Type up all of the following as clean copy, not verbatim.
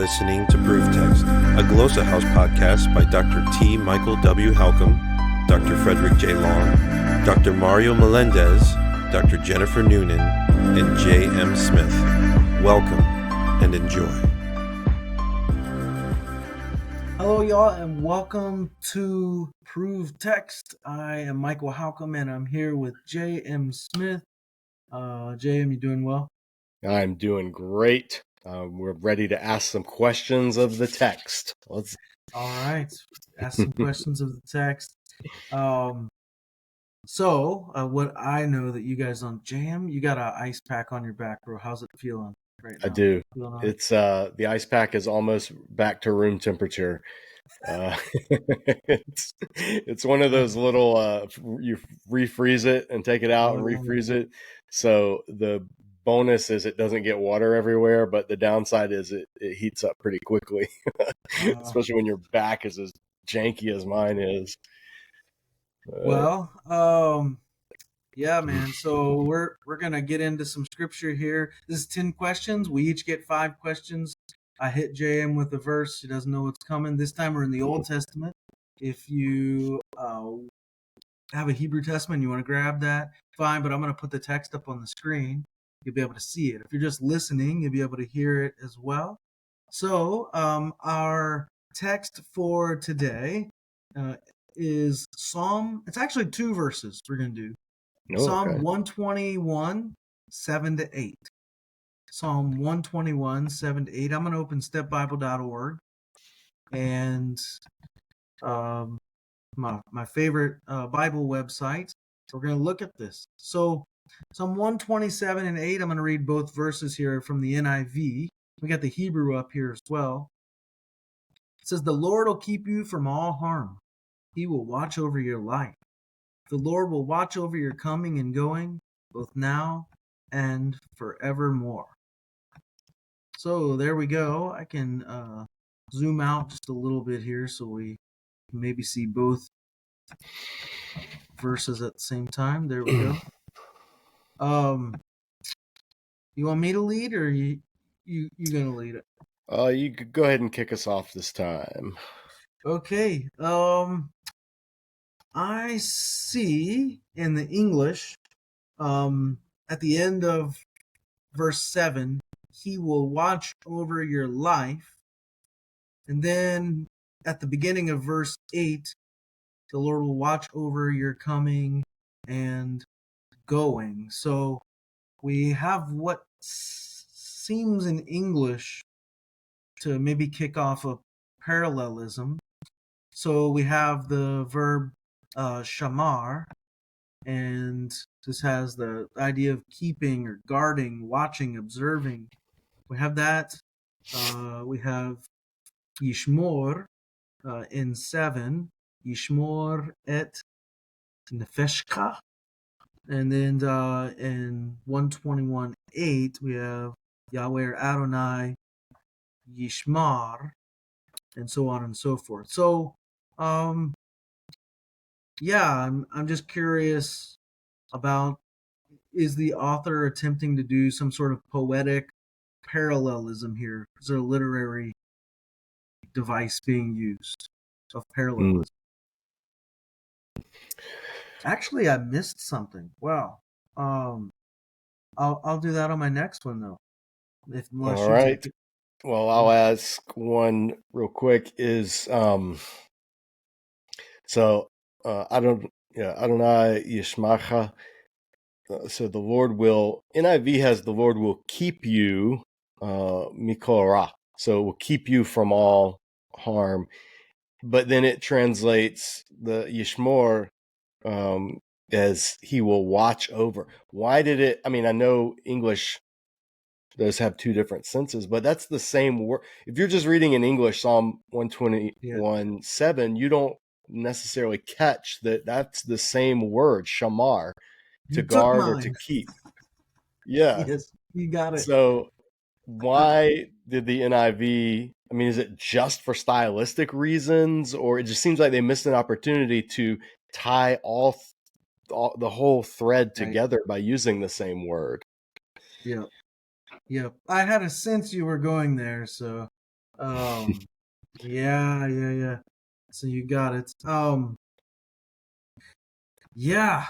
listening to Proof Text, a Glossa House podcast by Dr. T. Michael W. Halcomb, Dr. Frederick J. Long, Dr. Mario Melendez, Dr. Jennifer Noonan, and J. M. Smith. Welcome and enjoy. Hello, y'all, and welcome to Proof Text. I am Michael Halcomb, and I'm here with J. M. Smith. J.M., you doing well? I'm doing great. We're ready to ask some questions of the text. All right, ask some questions of the text. So what I know that you guys on J.M., you got an ice pack on your back, bro. How's it feeling right now? I do. It's the ice pack is almost back to room temperature. It's one of those little you refreeze it and take it out and refreeze it. So the bonus is it doesn't get water everywhere, but the downside is it heats up pretty quickly, especially when your back is as janky as mine is. Yeah, man. So we're gonna get into some scripture here. This is 10 questions. We each get 5 questions. I hit JM with a verse. He doesn't know what's coming. This time we're in the Old Testament. If you have a Hebrew Testament, you want to grab that, fine. But I'm gonna put the text up on the screen. You'll be able to see it. If you're just listening, you'll be able to hear it as well. So our text for today is Psalm. It's actually 2 verses we're gonna do. Psalm 121, 7-8. Psalm 121, 7-8. I'm going to open stepbible.org. And my favorite Bible website. We're going to look at this. So Psalm 127 and 8, I'm going to read both verses here from the NIV. We got the Hebrew up here as well. It says, "The Lord will keep you from all harm. He will watch over your life. The Lord will watch over your coming and going, both now and forevermore." So there we go. I can zoom out just a little bit here so we can maybe see both verses at the same time. There we go. You want me to lead, or you gonna lead it? You could go ahead and kick us off this time. Okay. I see in the English, at the end of verse 7, He will watch over your life. And then at the beginning of verse 8, the Lord will watch over your coming and going. So we have what seems in English to maybe kick off a parallelism. So we have the verb shamar, and this has the idea of keeping or guarding, watching, observing. We have that. We have yishmor in 7, yishmor et nefeshka. And then in 121:8, we have Yahweh or Adonai yishmar, and so on and so forth. So, yeah, I'm just curious about, is the author attempting to do some sort of poetic parallelism here? Is there a literary device being used of parallelism? Actually, I missed something. Wow. I'll do that on my next one though. All right. Well, I'll ask one real quick. Is Adonai Yishmacha. So the Lord will, NIV has the Lord will keep you, mikol ra. So it will keep you from all harm. But then it translates the Yishmor as He will watch over. Why did it? I mean, I know English does have 2 different senses, but that's the same word. If you're just reading in English, Psalm 121, 7, you don't necessarily catch that that's the same word, shamar, to guard or to keep. Yeah. Yes, you got it. So why did the NIV, I mean, is it just for stylistic reasons, or it just seems like they missed an opportunity to tie all the whole thread together by using the same word? Yeah. I had a sense you were going there, so Um, yeah. So you got it. Yeah.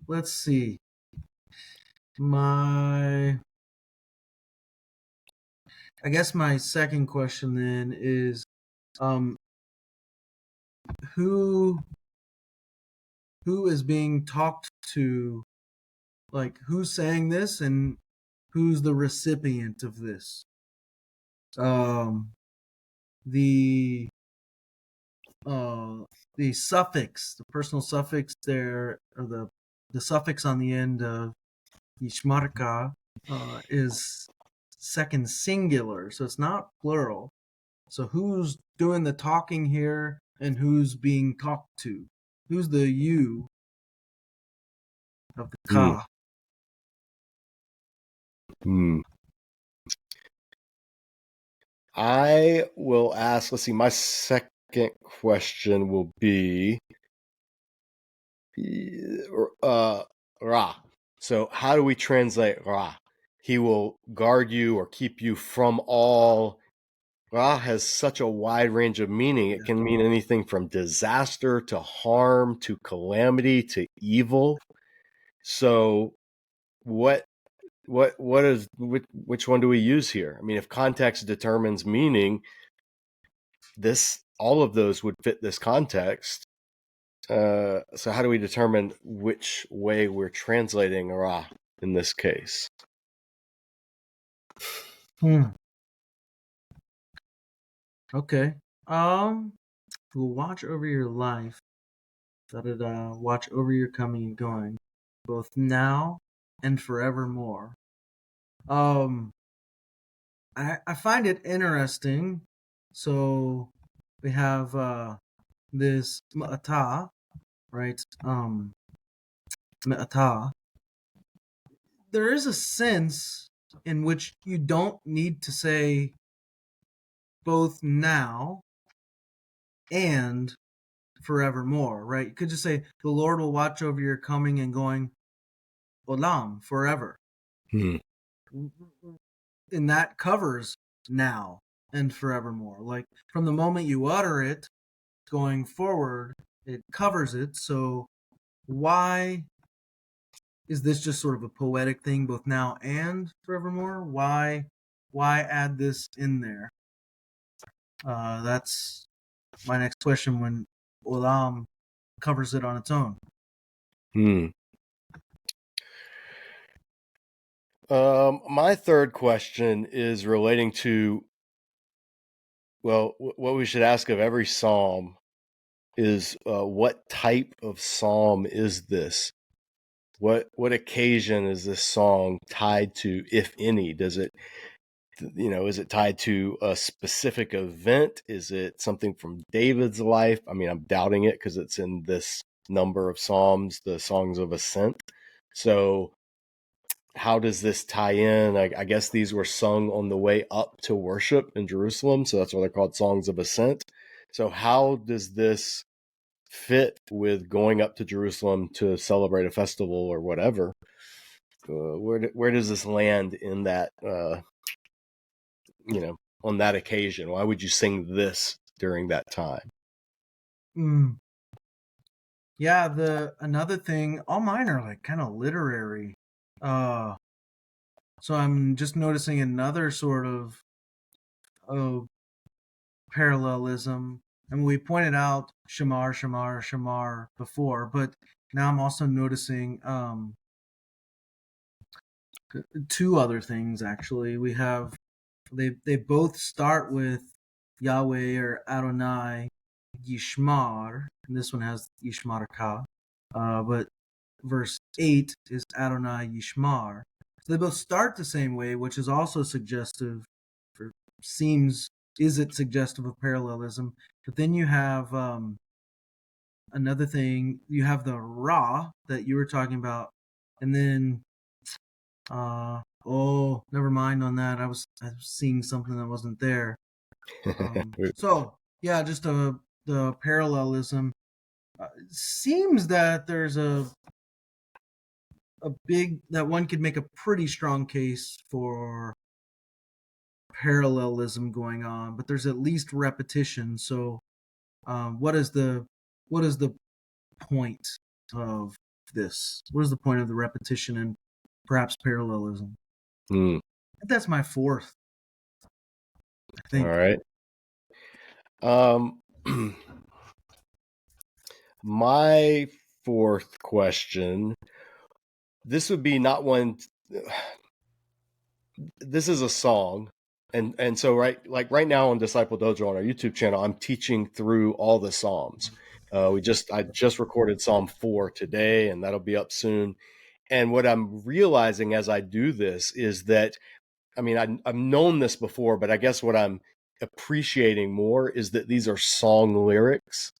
Let's see. My, I guess my second question then is, um, who who is being talked to? Like, who's saying this, and who's the recipient of this? Um, the uh, the suffix, the personal suffix there, or the suffix on the end of Ishmarka is second singular, so it's not plural. So who's doing the talking here, and who's being talked to? Who's the you of the Hmm. ka? Hmm. I will ask, let's see, my second question will be Ra. So, how do we translate Ra? He will guard you or keep you from all. Ra has such a wide range of meaning. It can mean anything from disaster to harm to calamity to evil. So, what is which one do we use here? I mean, if context determines meaning, this all of those would fit this context. So how do we determine which way we're translating Ra in this case? Hmm. Okay. Um, will watch over your life. That it watch over your coming and going, both now and forevermore. Um, I find it interesting. So we have this ma'ata, right? Ma'ata. There is a sense in which you don't need to say both now and forevermore, right? You could just say the Lord will watch over your coming and going, olam, forever. Hmm. And that covers now and forevermore. Like from the moment you utter it going forward, it covers it. So why is this just sort of a poetic thing, both now and forevermore? Why add this in there? That's my next question. When Olam covers it on its own. Hmm. My third question is relating to, well, what we should ask of every psalm is what type of psalm is this? What occasion is this song tied to, if any? Does it, is it tied to a specific event? Is it something from David's life? I mean, I'm doubting it because it's in this number of psalms, the songs of ascent. So how does this tie in? I guess these were sung on the way up to worship in Jerusalem, so that's why they're called songs of ascent. So how does this fit with going up to Jerusalem to celebrate a festival or whatever? Where does this land in that? On that occasion? Why would you sing this during that time? Mm. Yeah, the another thing, all mine are like kind of literary. Uh, so I'm just noticing another sort of parallelism. And we pointed out Shamar before, but now I'm also noticing two other things actually. We have they both start with Yahweh or Adonai Yishmar, and this one has Yishmar Ka. But verse 8 is Adonai Yishmar. So they both start the same way, which is also suggestive, or seems, is it suggestive of parallelism? But then you have another thing, you have the Ra that you were talking about, and then, oh, never mind on that. I was seeing something that wasn't there. So, yeah, just the parallelism. Seems that there's a big that one could make a pretty strong case for parallelism going on, but there's at least repetition. So, what is the point of this? What is the point of the repetition and perhaps parallelism? Hmm. That's my fourth, I All think. right. My fourth question. This would be not one. This is a song, and so right now on Disciple Dojo on our YouTube channel, I'm teaching through all the Psalms. I just recorded Psalm 4 today, and that'll be up soon. And what I'm realizing as I do this is that, I mean, I've known this before, but I guess what I'm appreciating more is that these are song lyrics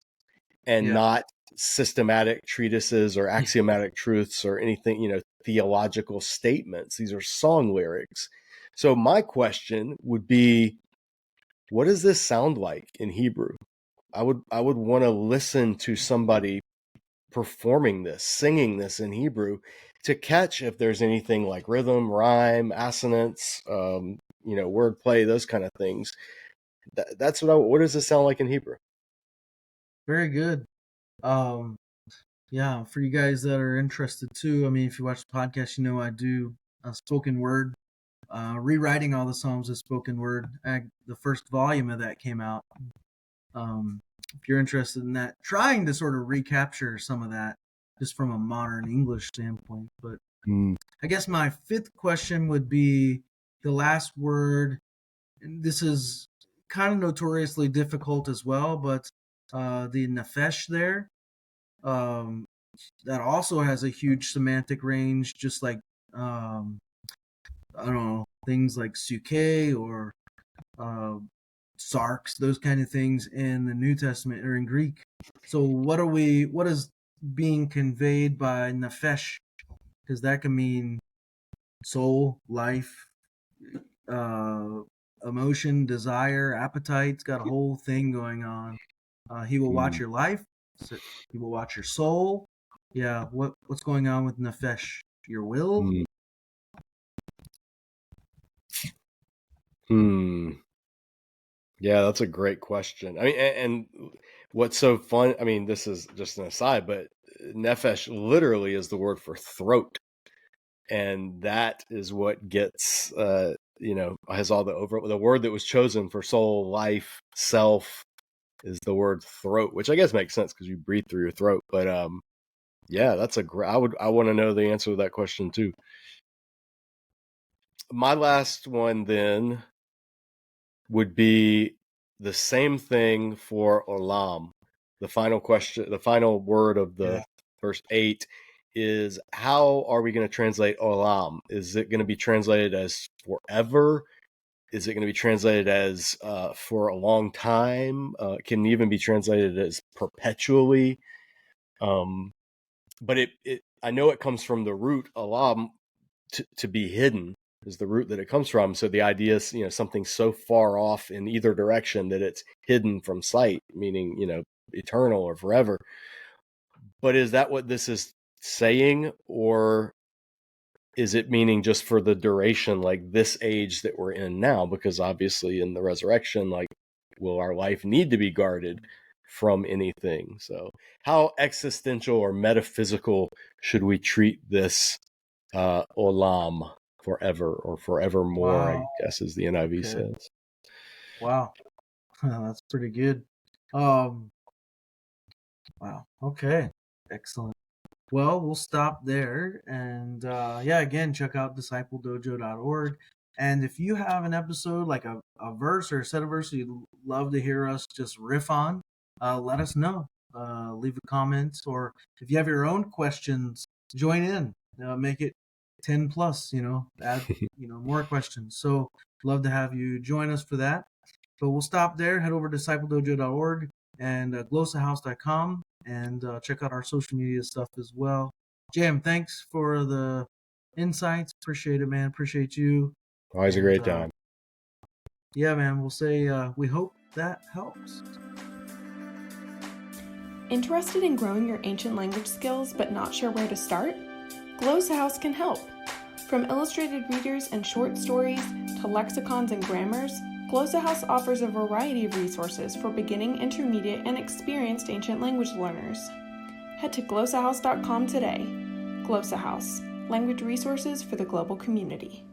and Yeah. not systematic treatises or axiomatic truths or anything, theological statements. These are song lyrics. So my question would be, what does this sound like in Hebrew? I would want to listen to somebody performing this, singing this in Hebrew, to catch if there's anything like rhythm, rhyme, assonance, wordplay, those kind of things. That's what does this sound like in Hebrew? Very good. Yeah, for you guys that are interested too, I mean, if you watch the podcast, I do a spoken word, rewriting all the Psalms as spoken word. The first volume of that came out. If you're interested in that, trying to sort of recapture some of that just from a modern English standpoint. But I guess my fifth question would be the last word. And this is kind of notoriously difficult as well, but the nefesh there, that also has a huge semantic range, just like I don't know, things like suke or sarx, those kind of things in the New Testament or in Greek. So what is being conveyed by nefesh? Because that can mean soul, life, emotion, desire, appetite. It's got a whole thing going on. He will watch your life. He will watch your soul. Yeah, what's going on with nefesh? Your will? Yeah, that's a great question. I mean, and what's so fun, I mean, this is just an aside, but nefesh literally is the word for throat. And that is what gets, has all the word that was chosen for soul, life, self is the word throat, which I guess makes sense because you breathe through your throat. But yeah, that's I want to know the answer to that question too. My last one then would be the same thing for olam. The final question, the final word of the first 8 is, how are we going to translate olam? Is it going to be translated as forever? Is it going to be translated as for a long time? Can it even be translated as perpetually? But I know it comes from the root olam, to be hidden is the root that it comes from. So the idea is, something so far off in either direction that it's hidden from sight, meaning, eternal or forever. But is that what this is saying, or is it meaning just for the duration, like this age that we're in now? Because obviously in the resurrection, like, will our life need to be guarded from anything? So how existential or metaphysical should we treat this olam, forever or forevermore, Wow. I guess, as the NIV says? Wow. That's pretty good. Wow. Okay. Excellent. Well, we'll stop there. And again, check out discipledojo.org. And if you have an episode, like a verse or a set of verses you'd love to hear us just riff on, let us know. Leave a comment. Or if you have your own questions, join in. Make it 10 plus, add more questions. So love to have you join us for that. So we'll stop there. Head over to discipledojo.org and glossahouse.com and check out our social media stuff as well. Jam, thanks for the insights. Appreciate it, man. Appreciate you. Always a great time. Yeah, man. We'll say we hope that helps. Interested in growing your ancient language skills but not sure where to start? Glossa House can help. From illustrated readers and short stories to lexicons and grammars, Glossa House offers a variety of resources for beginning, intermediate, and experienced ancient language learners. Head to glossahouse.com today. Glossa House, language resources for the global community.